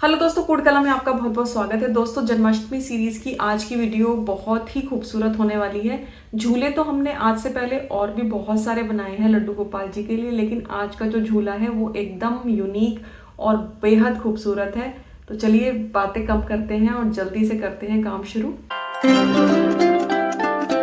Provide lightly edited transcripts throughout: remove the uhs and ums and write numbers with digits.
Hello दोस्तों, कूड कला में आपका बहुत बहुत स्वागत है। दोस्तों, जन्माष्टमी सीरीज की आज की वीडियो बहुत ही खूबसूरत होने वाली है। झूले तो हमने आज से पहले और भी बहुत सारे बनाए हैं लड्डू गोपाल जी के लिए, लेकिन आज का जो झूला है वो एकदम यूनिक और बेहद खूबसूरत है। तो चलिए बातें कम करते हैं और जल्दी से करते हैं काम शुरू।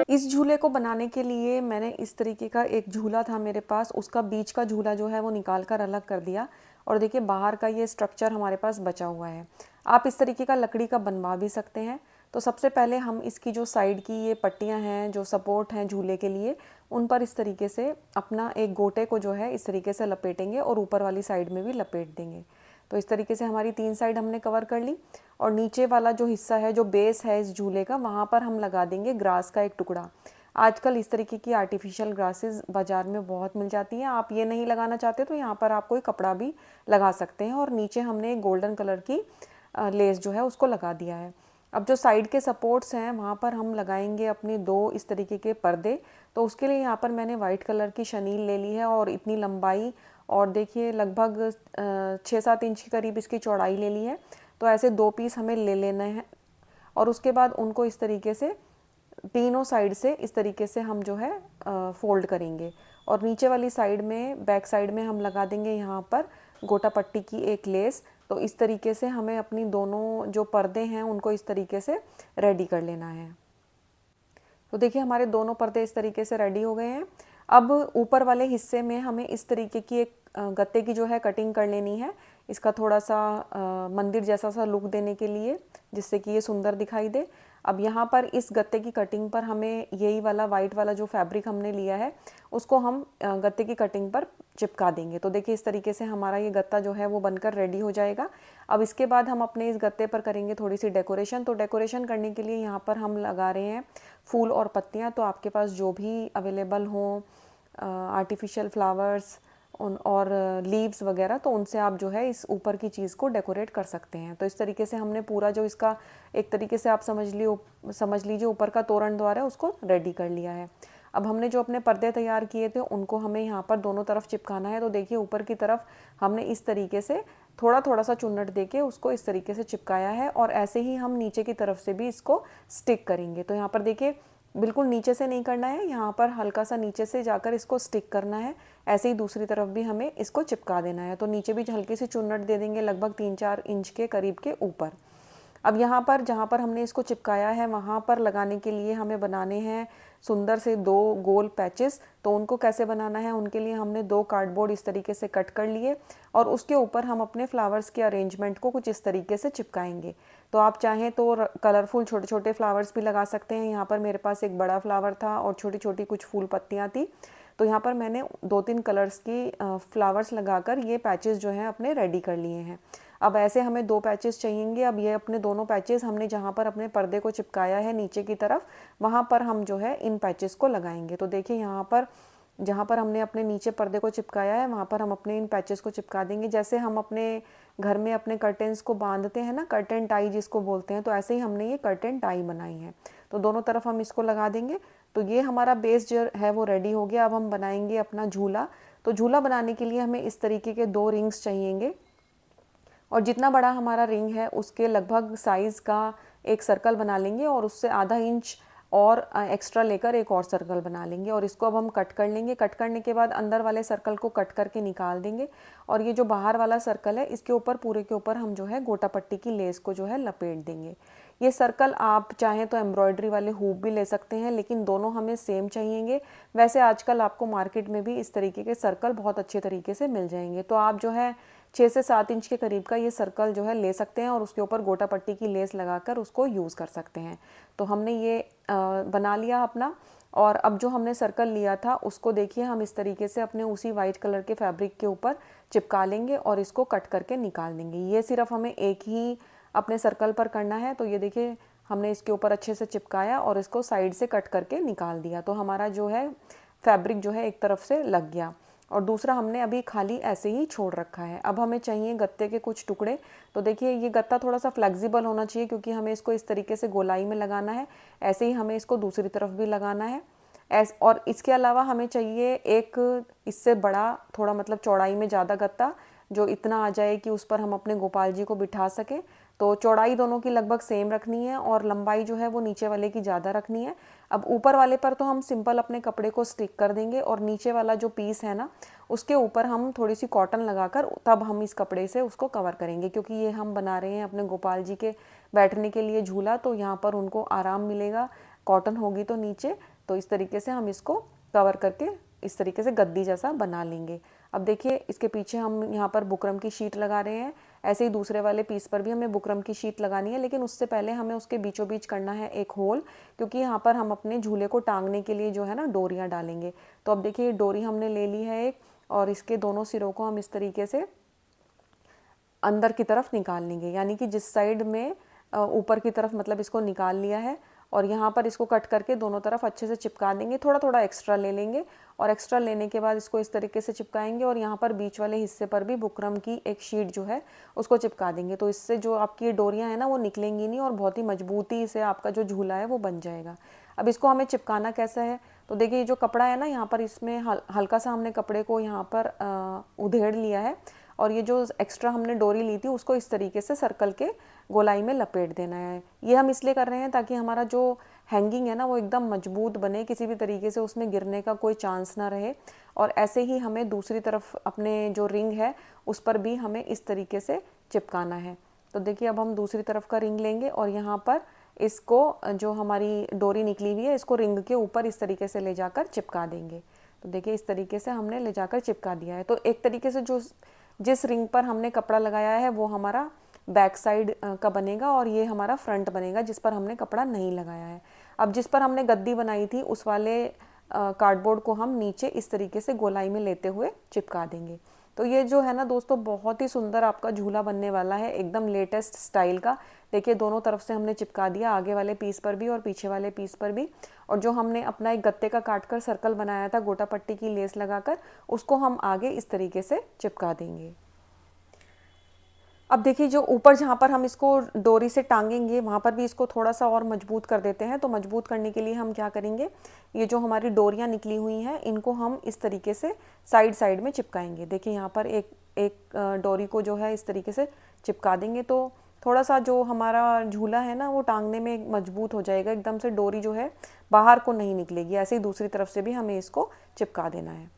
इस झूले को बनाने के लिए मैंने इस तरीके का एक झूला था मेरे पास, उसका बीच का झूला जो है वो निकाल कर अलग कर दिया। और देखिए बाहर का ये स्ट्रक्चर हमारे पास बचा हुआ है। आप इस तरीके का लकड़ी का बनवा भी सकते हैं। तो सबसे पहले हम इसकी जो साइड की ये पट्टियां हैं, जो सपोर्ट हैं झूले के लिए, उन पर इस तरीके से अपना एक गोटे को जो है इस तरीके से लपेटेंगे और ऊपर वाली साइड में भी लपेट देंगे। तो इस तरीके से हमारी 3 साइड हमने कवर कर ली। और नीचे वाला जो हिस्सा है, जो बेस है इस झूले का, वहाँ पर हम लगा देंगे ग्रास का एक टुकड़ा। आजकल इस तरीके की आर्टिफिशियल ग्रासेस बाज़ार में बहुत मिल जाती हैं। आप ये नहीं लगाना चाहते तो यहाँ पर आप कोई कपड़ा भी लगा सकते हैं। और नीचे हमने एक गोल्डन कलर की लेस जो है उसको लगा दिया है। अब जो साइड के सपोर्ट्स हैं वहाँ पर हम लगाएंगे अपने 2 इस तरीके के पर्दे। तो उसके लिए यहाँ पर मैंने वाइट कलर की शनील ले ली है और इतनी लंबाई, और देखिए लगभग 6-7 इंच के करीब इसकी चौड़ाई ले ली है। तो ऐसे 2 पीस हमें ले लेने हैं और उसके बाद उनको इस तरीके से तीनों साइड से इस तरीके से हम जो है फोल्ड करेंगे। और नीचे वाली साइड में, बैक साइड में हम लगा देंगे यहाँ पर गोटा पट्टी की एक लेस। तो इस तरीके से हमें अपनी दोनों जो पर्दे हैं उनको इस तरीके से रेडी कर लेना है। तो देखिए हमारे दोनों पर्दे इस तरीके से रेडी हो गए हैं। अब ऊपर वाले हिस्से में हमें इस तरीके की एक गत्ते की जो है कटिंग कर लेनी है, इसका थोड़ा सा मंदिर जैसा सा लुक देने के लिए, जिससे कि ये सुंदर दिखाई दे। अब यहाँ पर इस गत्ते की कटिंग पर हमें यही वाला वाइट वाला जो फैब्रिक हमने लिया है उसको हम गत्ते की कटिंग पर चिपका देंगे। तो देखिए इस तरीके से हमारा ये गत्ता जो है वो बनकर रेडी हो जाएगा। अब इसके बाद हम अपने इस गत्ते पर करेंगे थोड़ी सी डेकोरेशन। तो डेकोरेशन करने के लिए यहाँ पर हम लगा रहे हैं फूल और पत्तियाँ। तो आपके पास जो भी अवेलेबल हों आर्टिफिशियल फ्लावर्स और लीव्स वगैरह, तो उनसे आप जो है इस ऊपर की चीज़ को डेकोरेट कर सकते हैं। तो इस तरीके से हमने पूरा जो इसका एक तरीके से आप समझ लीजिए ऊपर का तोरण द्वार है उसको रेडी कर लिया है। अब हमने जो अपने पर्दे तैयार किए थे उनको हमें यहाँ पर दोनों तरफ चिपकाना है। तो देखिए ऊपर की तरफ हमने इस तरीके से थोड़ा थोड़ा सा चुन्नट देके उसको इस तरीके से चिपकाया है, और ऐसे ही हम नीचे की तरफ से भी इसको स्टिक करेंगे। तो यहाँ पर देखिए बिल्कुल नीचे से नहीं करना है, यहाँ पर हल्का सा नीचे से जाकर इसको स्टिक करना है। ऐसे ही दूसरी तरफ भी हमें इसको चिपका देना है। तो नीचे भी हल्की सी चुन्नट दे देंगे लगभग 3-4 इंच के करीब के ऊपर। अब यहाँ पर जहाँ पर हमने इसको चिपकाया है वहाँ पर लगाने के लिए हमें बनाने हैं सुंदर से 2 गोल पैचेस। तो उनको कैसे बनाना है, उनके लिए हमने 2 कार्डबोर्ड इस तरीके से कट कर लिए और उसके ऊपर हम अपने फ्लावर्स के अरेंजमेंट को कुछ इस तरीके से चिपकाएंगे। तो आप चाहें तो कलरफुल छोटे छोटे फ्लावर्स भी लगा सकते हैं। यहाँ पर मेरे पास एक बड़ा फ्लावर था और छोटी छोटी कुछ फूल पत्तियाँ थी। तो यहाँ पर मैंने 2-3 कलर्स की फ्लावर्स लगाकर ये पैचेस जो हैं अपने रेडी कर लिए हैं। अब ऐसे हमें 2 पैचेस चाहिएंगे। अब ये अपने दोनों पैचेस हमने जहाँ पर अपने पर्दे को चिपकाया है नीचे की तरफ, वहाँ पर हम जो है इन पैचेस को लगाएंगे। तो देखिए यहाँ पर जहाँ पर हमने अपने नीचे पर्दे को चिपकाया है वहाँ पर हम अपने इन पैचेस को चिपका देंगे। जैसे हम अपने घर में अपने कर्टेंस को बांधते हैं ना, कर्टेन टाई जिसको बोलते हैं, तो ऐसे ही हमने ये कर्टेन टाई बनाई है। तो दोनों तरफ हम इसको लगा देंगे। तो ये हमारा बेस जो है वो रेडी हो गया। अब हम बनाएंगे अपना झूला। तो झूला बनाने के लिए हमें इस तरीके के 2 रिंग्स चाहिएंगे, और जितना बड़ा हमारा रिंग है उसके लगभग साइज़ का एक सर्कल बना लेंगे और उससे आधा इंच और एक्स्ट्रा लेकर एक और सर्कल बना लेंगे। और इसको अब हम कट कर लेंगे। कट करने के बाद अंदर वाले सर्कल को कट करके निकाल देंगे, और ये जो बाहर वाला सर्कल है इसके ऊपर पूरे के ऊपर हम जो है गोटा पट्टी की लेस को जो है लपेट देंगे। ये सर्कल आप चाहें तो एम्ब्रॉयडरी वाले हुक भी ले सकते हैं, लेकिन दोनों हमें सेम चाहिएंगे। वैसे आजकल आपको मार्केट में भी इस तरीके के सर्कल बहुत अच्छे तरीके से मिल जाएंगे। तो आप जो है 6 से 7 इंच के करीब का ये सर्कल जो है ले सकते हैं और उसके ऊपर गोटा पट्टी की लेस लगाकर उसको यूज़ कर सकते हैं। तो हमने ये बना लिया अपना। और अब जो हमने सर्कल लिया था उसको देखिए हम इस तरीके से अपने उसी वाइट कलर के फैब्रिक के ऊपर चिपका लेंगे और इसको कट करके निकाल देंगे। ये सिर्फ हमें एक ही अपने सर्कल पर करना है। तो ये देखिए हमने इसके ऊपर अच्छे से चिपकाया और इसको साइड से कट करके निकाल दिया। तो हमारा जो है फैब्रिक जो है एक तरफ से लग गया और दूसरा हमने अभी खाली ऐसे ही छोड़ रखा है। अब हमें चाहिए गत्ते के कुछ टुकड़े। तो देखिए ये गत्ता थोड़ा सा फ्लेक्सिबल होना चाहिए क्योंकि हमें इसको इस तरीके से गोलाई में लगाना है। ऐसे ही हमें इसको दूसरी तरफ भी लगाना है। और इसके अलावा हमें चाहिए एक इससे बड़ा, थोड़ा मतलब चौड़ाई में ज़्यादा गत्ता, जो इतना आ जाए कि उस पर हम अपने गोपाल जी को बिठा सकें। तो चौड़ाई दोनों की लगभग सेम रखनी है और लंबाई जो है वो नीचे वाले की ज़्यादा रखनी है। अब ऊपर वाले पर तो हम सिंपल अपने कपड़े को स्टिक कर देंगे और नीचे वाला जो पीस है ना उसके ऊपर हम थोड़ी सी कॉटन लगाकर तब हम इस कपड़े से उसको कवर करेंगे, क्योंकि ये हम बना रहे हैं अपने गोपाल जी के बैठने के लिए झूला, तो यहाँ पर उनको आराम मिलेगा, कॉटन होगी तो नीचे। तो इस तरीके से हम इसको कवर करके इस तरीके से गद्दी जैसा बना लेंगे। अब देखिए इसके पीछे हम यहाँ पर बुकरम की शीट लगा रहे हैं। ऐसे ही दूसरे वाले पीस पर भी हमें बुकरम की शीट लगानी है, लेकिन उससे पहले हमें उसके बीचों बीच करना है एक होल, क्योंकि यहाँ पर हम अपने झूले को टांगने के लिए जो है ना डोरियाँ डालेंगे। तो अब देखिए डोरी हमने ले ली है एक, और इसके दोनों सिरों को हम इस तरीके से अंदर की तरफ निकाल लेंगे, यानी कि जिस साइड में ऊपर की तरफ मतलब इसको निकाल लिया है, और यहाँ पर इसको कट करके दोनों तरफ अच्छे से चिपका देंगे। थोड़ा थोड़ा एक्स्ट्रा ले लेंगे और एक्स्ट्रा लेने के बाद इसको इस तरीके से चिपकाएंगे और यहाँ पर बीच वाले हिस्से पर भी बुकरम की एक शीट जो है उसको चिपका देंगे। तो इससे जो आपकी डोरियाँ हैं ना वो निकलेंगी नहीं और बहुत ही मजबूती से आपका जो झूला है वो बन जाएगा। अब इसको हमें चिपकाना कैसा है, तो देखिए जो कपड़ा है ना यहाँ पर इसमें हल्का सा हमने कपड़े को यहाँ पर उधेड़ लिया है, और ये जो एक्स्ट्रा हमने डोरी ली थी उसको इस तरीके से सर्कल के गोलाई में लपेट देना है। ये हम इसलिए कर रहे हैं ताकि हमारा जो हैंगिंग है ना वो एकदम मजबूत बने, किसी भी तरीके से उसमें गिरने का कोई चांस ना रहे। और ऐसे ही हमें दूसरी तरफ अपने जो रिंग है उस पर भी हमें इस तरीके से चिपकाना है। तो देखिए अब हम दूसरी तरफ का रिंग लेंगे और यहाँ पर इसको जो हमारी डोरी निकली हुई है इसको रिंग के ऊपर इस तरीके से ले जाकर चिपका देंगे। तो देखिए इस तरीके से हमने ले जाकर चिपका दिया है। तो एक तरीके से जो जिस रिंग पर हमने कपड़ा लगाया है वो हमारा बैक साइड का बनेगा और ये हमारा फ्रंट बनेगा जिस पर हमने कपड़ा नहीं लगाया है। अब जिस पर हमने गद्दी बनाई थी उस वाले कार्डबोर्ड को हम नीचे इस तरीके से गोलाई में लेते हुए चिपका देंगे। तो ये जो है ना दोस्तों बहुत ही सुंदर आपका झूला बनने वाला है, एकदम लेटेस्ट स्टाइल का। देखिए दोनों तरफ से हमने चिपका दिया, आगे वाले पीस पर भी और पीछे वाले पीस पर भी। और जो हमने अपना एक गत्ते का काट कर सर्कल बनाया था गोटा पट्टी की लेस लगाकर, उसको हम आगे इस तरीके से चिपका देंगे। अब देखिए जो ऊपर जहाँ पर हम इसको डोरी से टांगेंगे वहाँ पर भी इसको थोड़ा सा और मजबूत कर देते हैं। तो मजबूत करने के लिए हम क्या करेंगे, ये जो हमारी डोरियाँ निकली हुई हैं इनको हम इस तरीके से साइड साइड में चिपकाएंगे। देखिए यहाँ पर एक एक डोरी को जो है इस तरीके से चिपका देंगे तो थोड़ा सा जो हमारा झूला है ना वो टांगने में मजबूत हो जाएगा, एकदम से डोरी जो है बाहर को नहीं निकलेगी। ऐसे ही दूसरी तरफ से भी हमें इसको चिपका देना है।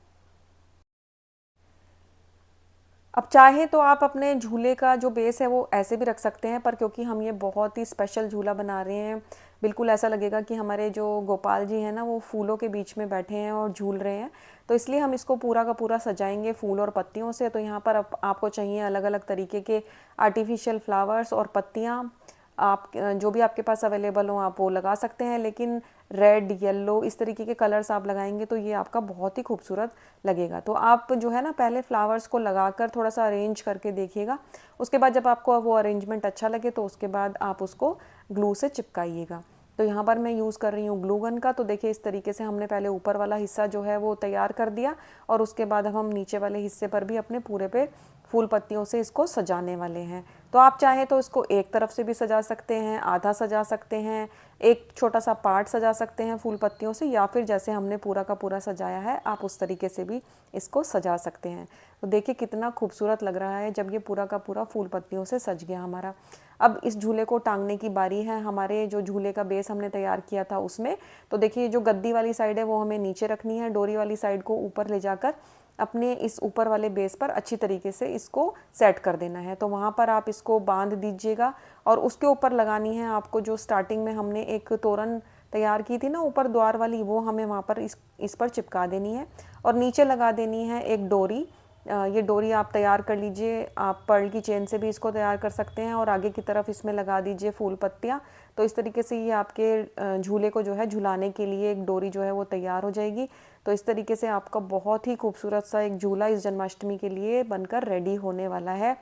अब चाहे तो आप अपने झूले का जो बेस है वो ऐसे भी रख सकते हैं, पर क्योंकि हम ये बहुत ही स्पेशल झूला बना रहे हैं, बिल्कुल ऐसा लगेगा कि हमारे जो गोपाल जी हैं ना वो फूलों के बीच में बैठे हैं और झूल रहे हैं। तो इसलिए हम इसको पूरा का पूरा सजाएंगे फूल और पत्तियों से। तो यहाँ पर आपको चाहिए अलग अलग तरीके के आर्टिफिशियल फ्लावर्स और पत्तियाँ, आप जो भी आपके पास अवेलेबल हो आप वो लगा सकते हैं, लेकिन रेड येलो इस तरीके के कलर्स आप लगाएंगे तो ये आपका बहुत ही खूबसूरत लगेगा। तो आप जो है ना पहले फ्लावर्स को लगाकर थोड़ा सा अरेंज करके देखिएगा, उसके बाद जब आपको वो अरेंजमेंट अच्छा लगे तो उसके बाद आप उसको ग्लू से चिपकाइएगा। तो यहाँ पर मैं यूज़ कर रही हूँ ग्लू गन का। तो देखिए इस तरीके से हमने पहले ऊपर वाला हिस्सा जो है वो तैयार कर दिया और उसके बाद अब हम नीचे वाले हिस्से पर भी अपने पूरे पे फूल पत्तियों से इसको सजाने वाले हैं। तो आप चाहें तो इसको एक तरफ से भी सजा सकते हैं, आधा सजा सकते हैं, एक छोटा सा पार्ट सजा सकते हैं फूल पत्तियों से, या फिर जैसे हमने पूरा का पूरा सजाया है आप उस तरीके से भी इसको सजा सकते हैं। तो देखिए कितना खूबसूरत लग रहा है जब ये पूरा का पूरा फूल पत्तियों से सज गया हमारा। अब इस झूले को टांगने की बारी है। हमारे जो झूले का बेस हमने तैयार किया था उसमें, तो देखिए जो गद्दी वाली साइड है वो हमें नीचे रखनी है, डोरी वाली साइड को ऊपर ले जाकर अपने इस ऊपर वाले बेस पर अच्छी तरीके से इसको सेट कर देना है। तो वहाँ पर आप इसको बांध दीजिएगा और उसके ऊपर लगानी है आपको जो स्टार्टिंग में हमने एक तोरण तैयार की थी ना ऊपर द्वार वाली, वो हमें वहाँ पर इस पर चिपका देनी है और नीचे लगा देनी है एक डोरी। ये डोरी आप तैयार कर लीजिए, आप पर्ल की चेन से भी इसको तैयार कर सकते हैं और आगे की तरफ इसमें लगा दीजिए फूल पत्तियाँ। तो इस तरीके से ये आपके झूले को जो है झुलाने के लिए एक डोरी जो है वो तैयार हो जाएगी। तो इस तरीके से आपका बहुत ही खूबसूरत सा एक झूला इस जन्माष्टमी के लिए बनकर रेडी होने वाला है।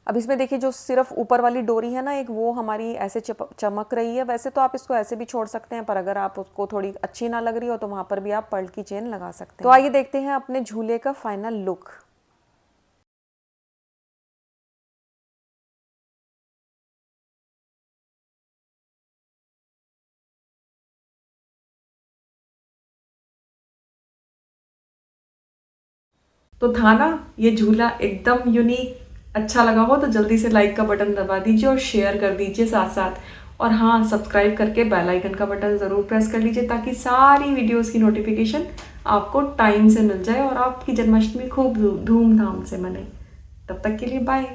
अब इसमें देखिए जो सिर्फ ऊपर वाली डोरी है ना एक, वो हमारी ऐसे चमक रही है। वैसे तो आप इसको ऐसे भी छोड़ सकते हैं, पर अगर आप उसको थोड़ी अच्छी ना लग रही हो तो वहाँ पर भी आप पर्ल की चेन लगा सकते हैं। तो आइए देखते हैं अपने झूले का फाइनल लुक। तो था ना ये झूला एकदम यूनिक। अच्छा लगा हो तो जल्दी से लाइक का बटन दबा दीजिए और शेयर कर दीजिए साथ साथ। और हाँ, सब्सक्राइब करके बेल आइकन का बटन ज़रूर प्रेस कर लीजिए ताकि सारी वीडियोस की नोटिफिकेशन आपको टाइम से मिल जाए और आपकी जन्माष्टमी खूब धूमधाम से मने। तब तक के लिए बाय।